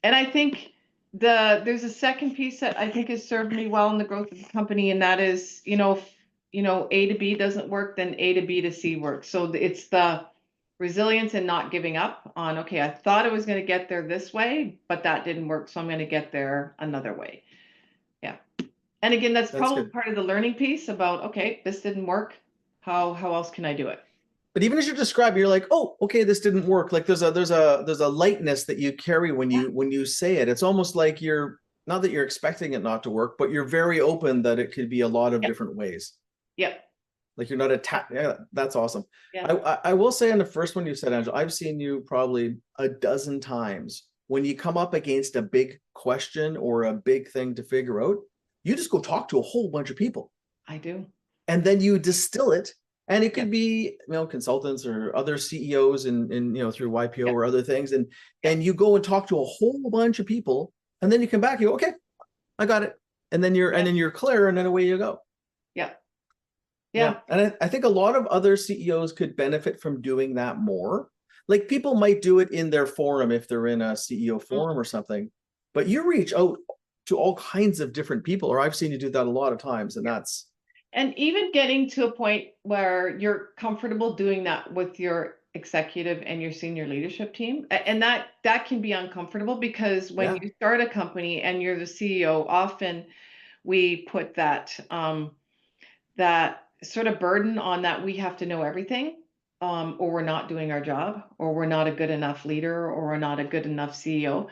And I think there's a second piece that I think has served me well in the growth of the company, and that is, if, A to B doesn't work, then A to B to C works. So it's the resilience and not giving up on, okay, I thought I was going to get there this way, but that didn't work, so I'm going to get there another way. Yeah. And again, that's That's probably good. part of the learning piece about, okay, this didn't work. How else can I do it? But even as you describe, you're like, oh, okay, this didn't work. Like there's a lightness that you carry Yeah. when you say it. It's almost like you're not that you're expecting it not to work, but you're very open that it could be a lot of Yep. different ways. Yep. Like you're not attacked. Yeah, that's awesome. Yeah. I will say on the first one you said, Angela, I've seen you probably a dozen times when you come up against a big question or a big thing to figure out, you just go talk to a whole bunch of people I do. and then you distill it. And it Yep. could be, consultants or other CEOs and through YPO Yep. or other things. And Yep. you go and talk to a whole bunch of people, and then you come back, you go, okay, I got it. And Yep. then you're clear, and then away you go. Yep. Yeah. Yeah. And I think a lot of other CEOs could benefit from doing that more. Like people might do it in their forum if they're in a CEO forum or something, but you reach out to all kinds of different people, or I've seen you do that a lot of times. And that's, And even getting to a point where you're comfortable doing that with your executive and your senior leadership team. And that can be uncomfortable because when yeah, you start a company and you're the CEO, often we put that sort of burden on that we have to know everything, or we're not doing our job, or we're not a good enough leader, or we're not a good enough CEO.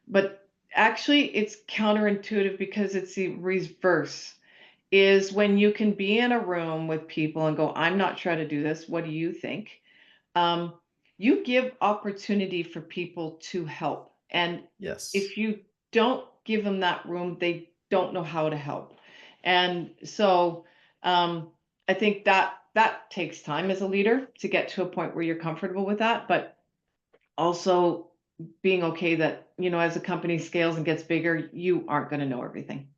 But actually, it's counterintuitive because it's the reverse is when you can be in a room with people and go, I'm not sure how to do this. What do you think? Um, you give opportunity for people to help. And yes. if you don't give them that room, they don't know how to help. And so um, I think that takes time as a leader to get to a point where you're comfortable with that, but also being okay that, as a company scales and gets bigger, you aren't going to know everything.